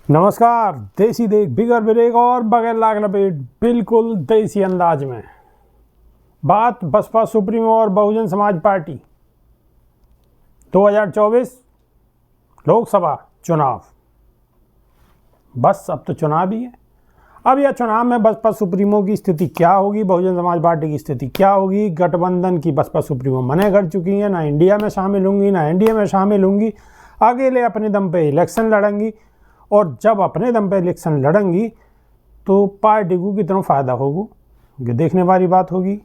नमस्कार। देसी देख बिगर ब्रेक और बगैर लाग लपेट बिल्कुल देसी अंदाज में बात बसपा सुप्रीमो और बहुजन समाज पार्टी 2024 लोकसभा चुनाव। बस अब तो चुनाव ही है। अब यह चुनाव में बसपा सुप्रीमो की स्थिति क्या होगी, बहुजन समाज पार्टी की स्थिति क्या होगी। गठबंधन की बसपा सुप्रीमो मना कर चुकी है, ना इंडिया में शामिल होंगी ना एनडीए में शामिल होंगी, अकेले अपने दम पे इलेक्शन लड़ेंगी। और जब अपने दम पे इलेक्शन लड़ेंगी तो पार्टी को कितना फ़ायदा होगा, ये देखने वाली बात होगी।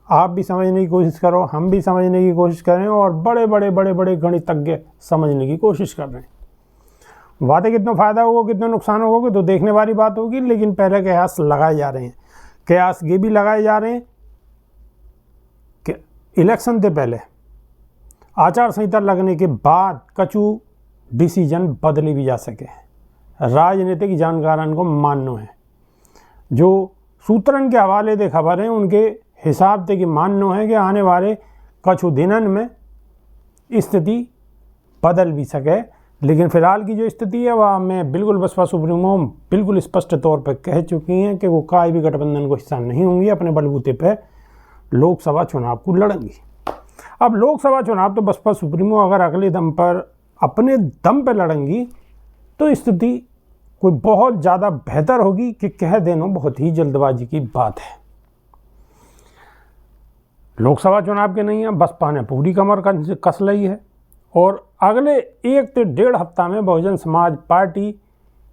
आप भी समझने की कोशिश करो, हम भी समझने की कोशिश करें और बड़े बड़े गणितज्ञ समझने की कोशिश कर रहे हैं। वादे कितना फ़ायदा होगा कितना नुकसान होगा तो देखने वाली बात होगी। लेकिन पहले कयास लगाए जा रहे हैं, कयास ये भी लगाए जा रहे हैं कि इलेक्शन से पहले आचार संहिता लगने के बाद कछु डिसीजन बदले भी जा सके। राजनीतिक जानकारन को मानना है, जो सूत्रन के हवाले से खबर है उनके हिसाब से कि मानना है कि आने वाले कुछ दिनन में स्थिति बदल भी सके। लेकिन फिलहाल की जो स्थिति है वह मैं बिल्कुल बसपा सुप्रीमो बिल्कुल स्पष्ट तौर पर कह चुकी हैं कि वो कोई भी गठबंधन को हिस्सा नहीं होंगी, अपने बलबूते पर लोकसभा चुनाव को लड़ेंगी। अब लोकसभा चुनाव तो बसपा सुप्रीमो अगर अगले दम पर अपने दम पर लड़ेंगी तो स्थिति कोई बहुत ज़्यादा बेहतर होगी कि कह देना बहुत ही जल्दबाजी की बात है। लोकसभा चुनाव के नहीं है, बसपा ने पूरी कमर कस ली है और अगले 1 से 1.5 हफ्ता में बहुजन समाज पार्टी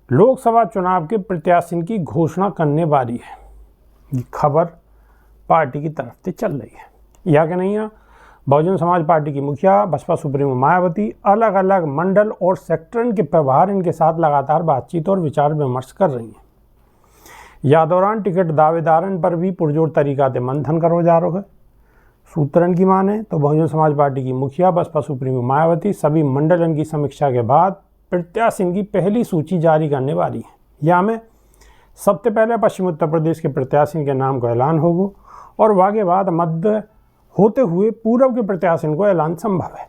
लोकसभा चुनाव के प्रत्याशी की घोषणा करने वाली है। ये खबर पार्टी की तरफ से चल रही है। या कि नहीं है, बहुजन समाज पार्टी की मुखिया बसपा सुप्रीमो मायावती अलग अलग मंडल और सेक्टरन के प्रभार इनके साथ लगातार बातचीत और विचार विमर्श कर रही हैं। या दौरान टिकट दावेदारन पर भी पुरजोर तरीका से मंथन करो जा रहा है। सूत्रन की माने तो बहुजन समाज पार्टी की मुखिया बसपा सुप्रीमो मायावती सभी मंडलन की समीक्षा के बाद प्रत्याशी की पहली सूची जारी करने वाली है। या में सबसे पहले पश्चिम उत्तर प्रदेश के प्रत्याशी के नाम का ऐलान होगा और वागे बाद मध्य होते हुए पूर्व के प्रत्याशी को ऐलान संभव है।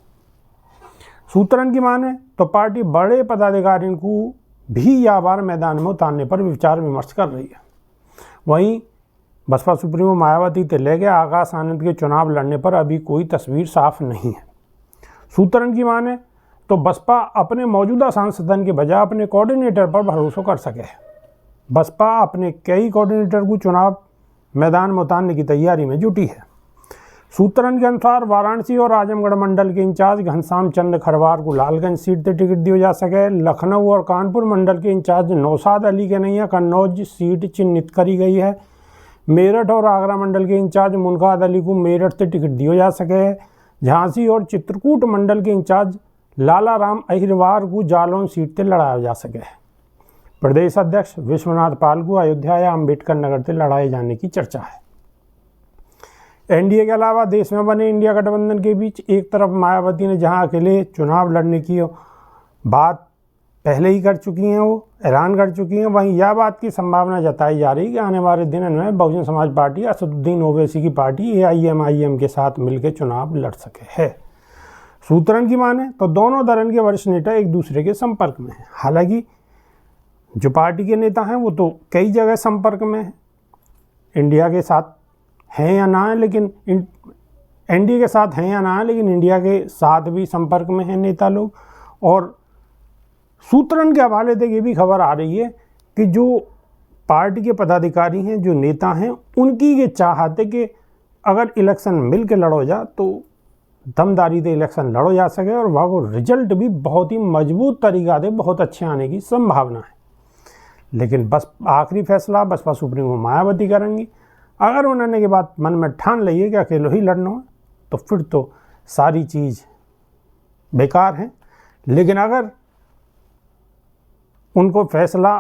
सूत्रन की माने तो पार्टी बड़े पदाधिकारियों को भी या बार मैदान में उतारने पर विचार विमर्श कर रही है। वहीं बसपा सुप्रीमो मायावती से लेकर आकाश आनंद के चुनाव लड़ने पर अभी कोई तस्वीर साफ नहीं है। सूत्रन की माने तो बसपा अपने मौजूदा सांसदन के बजाय अपने कोऑर्डिनेटर पर भरोसा कर सके। बसपा अपने कई कोऑर्डिनेटर को चुनाव मैदान में उतारने की तैयारी में जुटी है। सूत्रन के अनुसार वाराणसी और आजमगढ़ मंडल के इंचार्ज घनश्याम चंद्र खरवार को लालगंज सीट से टिकट दिया जा सके। लखनऊ और कानपुर मंडल के इंचार्ज नौशाद अली के नैया कन्नौज सीट चिन्हित करी गई है। मेरठ और आगरा मंडल के इंचार्ज मुनकाद अली को मेरठ से टिकट दिया जा सके। झांसी और चित्रकूट मंडल के इंचार्ज लाला राम अहिरवार को जालौन सीट से लड़ाया जा सके। प्रदेश अध्यक्ष विश्वनाथ पाल को अयोध्या या अम्बेडकर नगर से लड़ाए जाने की चर्चा है। एनडीए के अलावा देश में बने इंडिया गठबंधन के बीच एक तरफ मायावती ने जहां अकेले चुनाव लड़ने की बात पहले ही कर चुकी हैं, वो ऐलान कर चुकी हैं, वहीं यह बात की संभावना जताई जा रही है कि आने वाले दिनों में बहुजन समाज पार्टी असदुद्दीन ओवैसी की पार्टी AIMIM के साथ मिलकर चुनाव लड़ सके है। सूत्रन की माने तो दोनों दलन के वरिष्ठ नेता एक दूसरे के संपर्क में हैं। हालांकि जो पार्टी के नेता हैं वो तो कई जगह संपर्क में हैं, इंडिया के साथ हैं या ना है, लेकिन एनडीए के साथ हैं या ना है, लेकिन इंडिया के साथ भी संपर्क में हैं नेता लोग। और सूत्रन के हवाले से ये भी खबर आ रही है कि जो पार्टी के पदाधिकारी हैं, जो नेता हैं, उनकी ये चाहत है कि अगर इलेक्शन मिल के लड़ो जा तो दमदारी से इलेक्शन लड़ो जा सके और वहाँ को रिजल्ट भी बहुत ही मजबूत तरीका से बहुत अच्छे आने की संभावना है। लेकिन बस आखिरी फैसला बसपा सुप्रीमो मायावती करेंगी। अगर उन्होंने के बाद मन में ठान लिया कि अकेले ही लड़ना है तो फिर तो सारी चीज़ बेकार है। लेकिन अगर उनको फैसला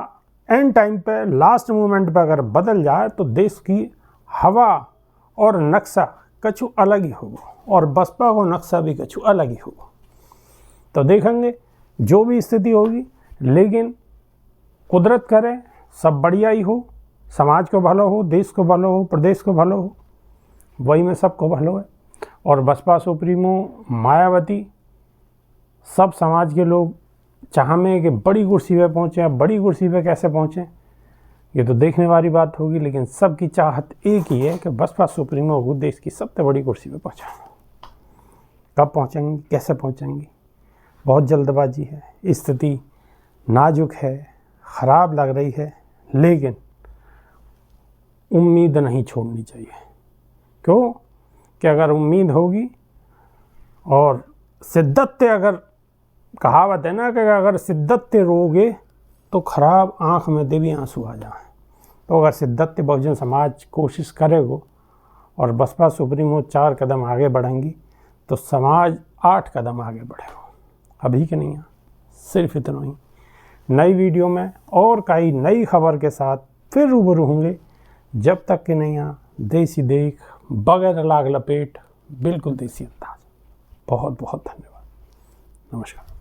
एंड टाइम पे लास्ट मोमेंट पे अगर बदल जाए तो देश की हवा और नक्शा कछु अलग ही होगा और बसपा को नक्शा भी कछु अलग ही होगा। तो देखेंगे जो भी स्थिति होगी, लेकिन कुदरत करे सब बढ़िया ही हो, समाज को भलो हो, देश को भलो हो, प्रदेश को भलो हो, वही में सबको भलो है। और बसपा सुप्रीमो मायावती सब समाज के लोग चाह में कि बड़ी कुर्सी पे पहुँचे। अब बड़ी कुर्सी पे कैसे पहुँचें ये तो देखने वाली बात होगी, लेकिन सबकी चाहत एक ही है कि बसपा सुप्रीमो को देश की सबसे बड़ी कुर्सी पे पहुँचाएं। कब पहुँचेंगे, कैसे पहुँचेंगे, बहुत जल्दबाजी है, स्थिति नाजुक है, ख़राब लग रही है, लेकिन उम्मीद नहीं छोड़नी चाहिए। क्यों कि अगर उम्मीद होगी और शिद्दत से, अगर कहावत है ना कि अगर शिद्दत से रोगे तो ख़राब आँख में देवी आंसू आ जाए। तो अगर शिद्दत से बहुजन समाज कोशिश करेगा और बसपा सुप्रीमो 4 कदम आगे बढ़ेंगी तो समाज 8 कदम आगे बढ़ेगा। अभी के नहीं, सिर्फ इतना ही। नई वीडियो में और कई नई खबर के साथ फिर रूबरू होंगे। जब तक कि नहीं देसी देख बगैर लाग लपेट, बिल्कुल देसी अंदाज। बहुत बहुत धन्यवाद। नमस्कार।